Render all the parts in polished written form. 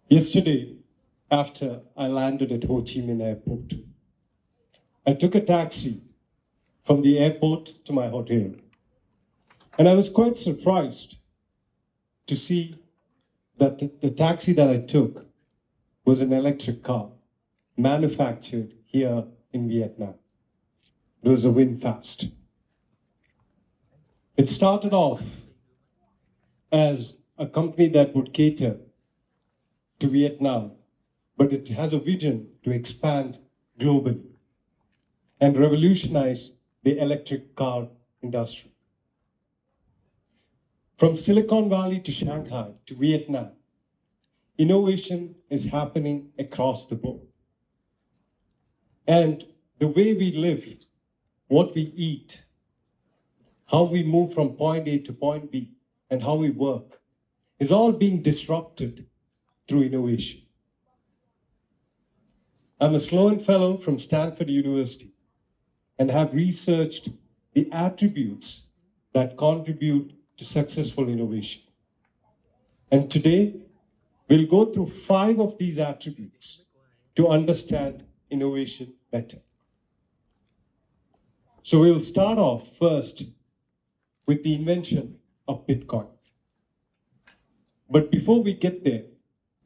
Yesterday, after I landed at Ho Chi Minh Airport, I took a taxi from the airport to my hotel. And I was quite surprised to see that the taxi that I took was an electric car manufactured here in Vietnam. It was a VinFast. It started off as a company that would cater to Vietnam, but it has a vision to expand globally and revolutionize the electric car industry. From Silicon Valley to Shanghai to Vietnam, innovation is happening across the board. And the way we live, what we eat, how we move from point A to point B, and how we work is all being disrupted through innovation. I'm a Sloan Fellow from Stanford University and have researched the attributes that contribute to successful innovation. And today, we'll go through 5 of these attributes to understand innovation better. So we'll start off first with the invention of Bitcoin. But before we get there,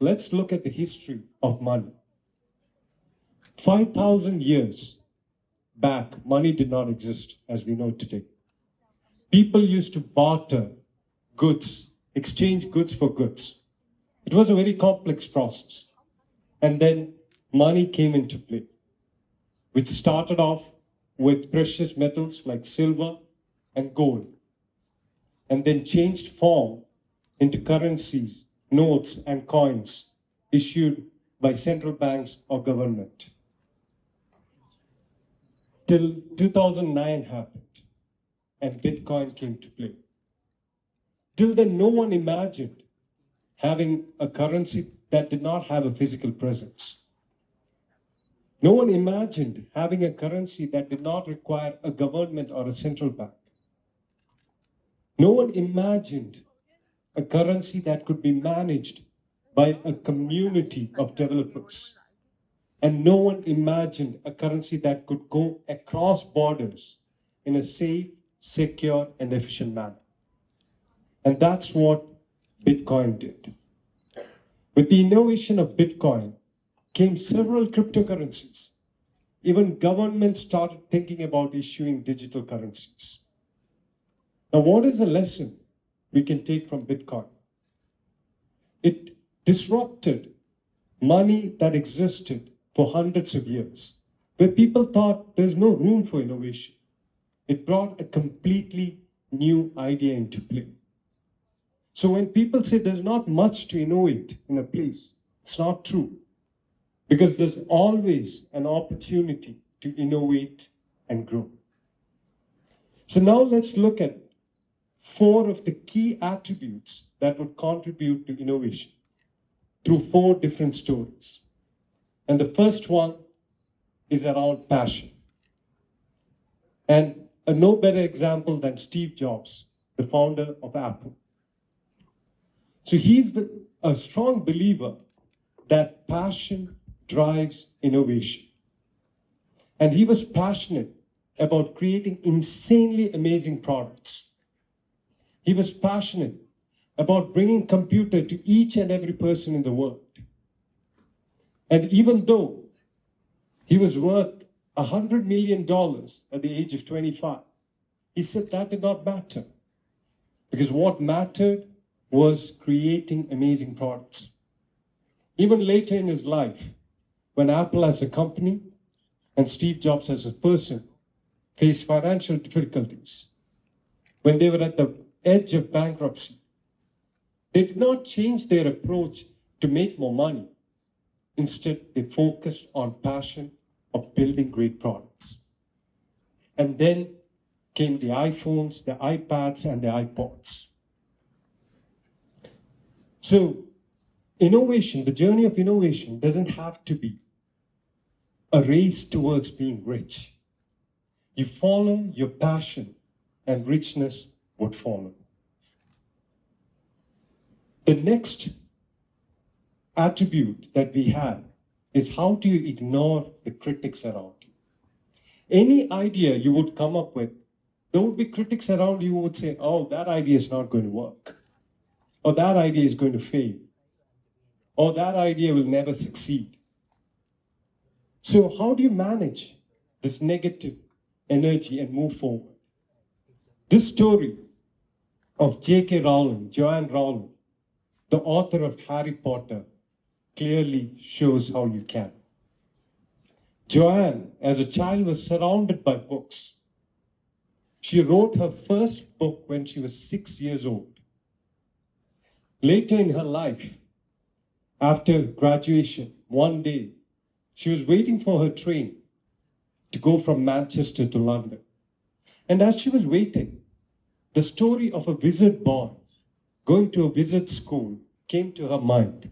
let's look at the history of money. 5,000 years back, money did not exist as we know today. People used to barter goods, exchange goods for goods. It was a very complex process. And then money came into play, which started off with precious metals like silver and gold, and then changed form into currencies, notes, and coins issued by central banks or government. Till 2009 happened, and Bitcoin came to play. Till then, no one imagined having a currency that did not have a physical presence. No one imagined having a currency that did not require a government or a central bank. No one imagined a currency that could be managed by a community of developers. And no one imagined a currency that could go across borders in a safe, secure, and efficient manner. And that's what Bitcoin did. With the innovation of Bitcoin came several cryptocurrencies. Even governments started thinking about issuing digital currencies. Now, what is the lesson we can take from Bitcoin? It disrupted money that existed for hundreds of years, where people thought there's no room for innovation. It brought a completely new idea into play. So when people say there's not much to innovate in a place, it's not true. Because there's always an opportunity to innovate and grow. So now let's look at 4 of the key attributes that would contribute to innovation through 4 different stories. And the first one is around passion. And no better example than Steve Jobs, the founder of Apple. So he's a strong believer that passion drives innovation. And he was passionate about creating insanely amazing products. He was passionate about bringing computer to each and every person in the world. And even though he was worth $100 million at the age of 25, he said that did not matter. Because what mattered was creating amazing products. Even later in his life, when Apple as a company and Steve Jobs as a person faced financial difficulties, when they were at the edge of bankruptcy, they did not change their approach to make more money. Instead, they focused on passion of building great products. And then came the iPhones, the iPads, and the iPods. So innovation, the journey of innovation doesn't have to be a race towards being rich. You follow your passion and richness would follow. The next attribute that we have is how do you ignore the critics around you? Any idea you would come up with, there would be critics around you who would say, oh, that idea is not going to work, or that idea is going to fail, or that idea will never succeed. So how do you manage this negative energy and move forward? This story of J.K. Rowling, Joanne Rowling, the author of Harry Potter, clearly shows how you can. Joanne, as a child, was surrounded by books. She wrote her first book when she was 6 years old. Later in her life, after graduation, one day, she was waiting for her train to go from Manchester to London. And as she was waiting, the story of a wizard boy going to a wizard school came to her mind.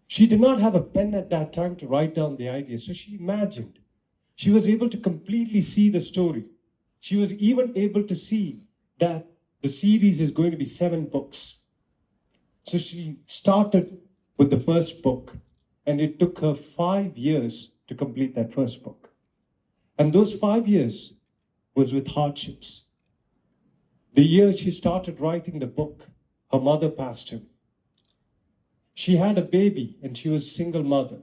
She did not have a pen at that time to write down the idea, so she imagined. She was able to completely see the story. She was even able to see that the series is going to be 7 books. So she started with the first book, and it took her 5 years to complete that first book. And those 5 years was with hardships. The year she started writing the book, her mother passed away. She had a baby and she was a single mother.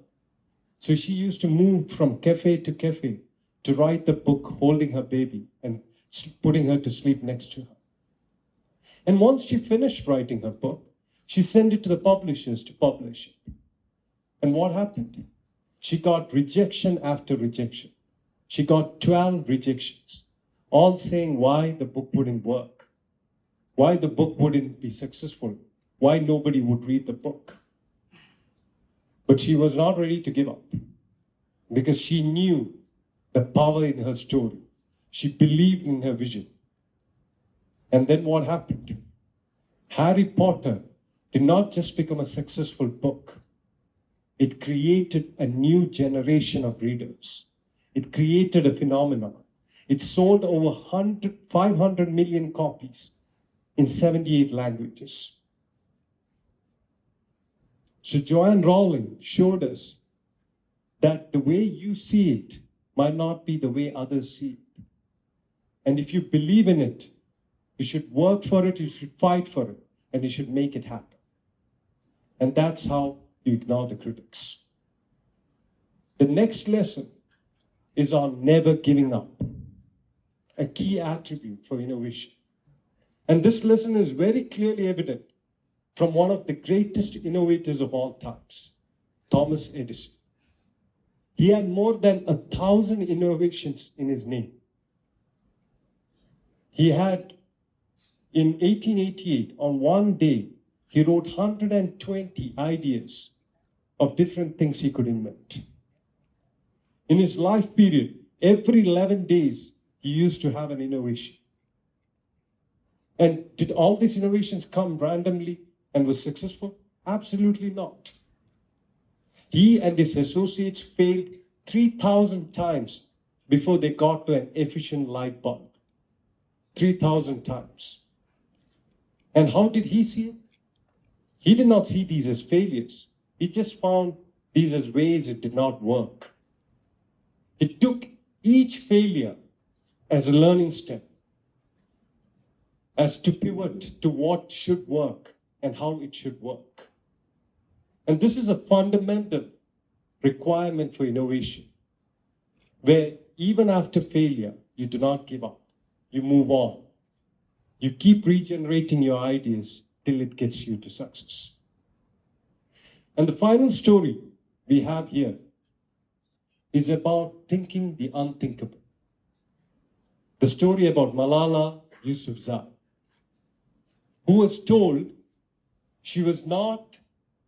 So she used to move from cafe to cafe to write the book holding her baby and putting her to sleep next to her. And once she finished writing her book, she sent it to the publishers to publish it. And what happened? She got rejection after rejection. She got 12 rejections, all saying why the book wouldn't work, why the book wouldn't be successful, why nobody would read the book. But she was not ready to give up because she knew the power in her story. She believed in her vision. And then what happened? Harry Potter did not just become a successful book. It created a new generation of readers. It created a phenomenon. It sold over 500 million copies in 78 languages. So Joanne Rowling showed us that the way you see it might not be the way others see it. And if you believe in it, you should work for it, you should fight for it, and you should make it happen. And that's how you ignore the critics. The next lesson is on never giving up, a key attribute for innovation. And this lesson is very clearly evident from one of the greatest innovators of all times, Thomas Edison. He had more than 1,000 innovations in his name. He had, in 1888, on one day, he wrote 120 ideas of different things he could invent. In his life period, every 11 days, he used to have an innovation. And did all these innovations come randomly and was successful? Absolutely not. He and his associates failed 3,000 times before they got to an efficient light bulb. 3,000 times. And how did he see it? He did not see these as failures. He just found these as ways it did not work. He took each failure as a learning step, as to pivot to what should work and how it should work. And this is a fundamental requirement for innovation, where even after failure, you do not give up. You move on. You keep regenerating your ideas till it gets you to success. And the final story we have here is about thinking the unthinkable. The story about Malala Yousafzai, who was told she was not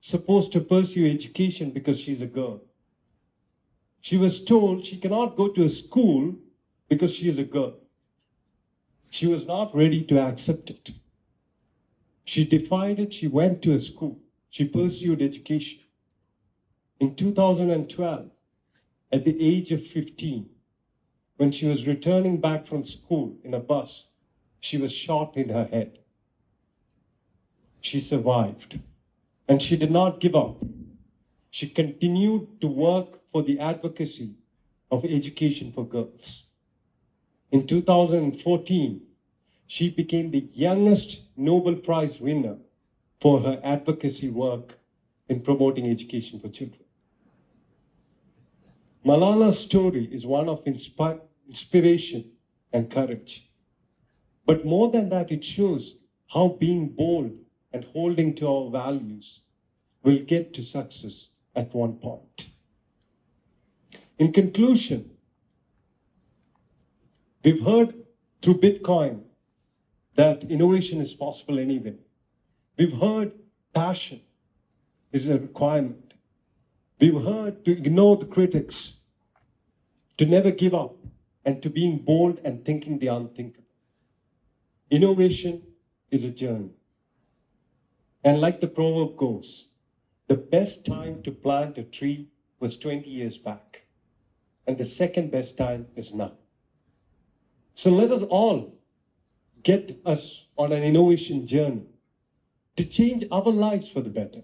supposed to pursue education because she's a girl. She was told she cannot go to a school because she is a girl. She was not ready to accept it. She defied it. She went to a school. She pursued education. In 2012, at the age of 15, when she was returning back from school in a bus, she was shot in her head. She survived, and she did not give up. she continued to work for the advocacy of education for girls. In 2014, she became the youngest Nobel Prize winner for her advocacy work in promoting education for children. Malala's story is one of inspiration and courage. But more than that, it shows how being bold and holding to our values will get to success at one point. In conclusion, we've heard through Bitcoin that innovation is possible anywhere. We've heard passion is a requirement. We've heard to ignore the critics, to never give up, and to being bold and thinking the unthinkable. Innovation is a journey. And like the proverb goes, the best time to plant a tree was 20 years back, and the second best time is now. So let us all get us on an innovation journey to change our lives for the better,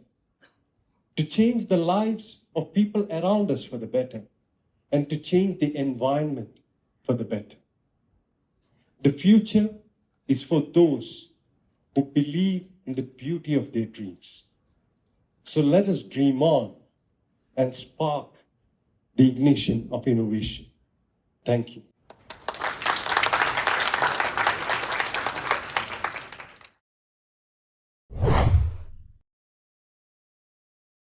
to change the lives of people around us for the better, and to change the environment for the better. The future is for those who believe in the beauty of their dreams. So let us dream on and spark the ignition of innovation. Thank you.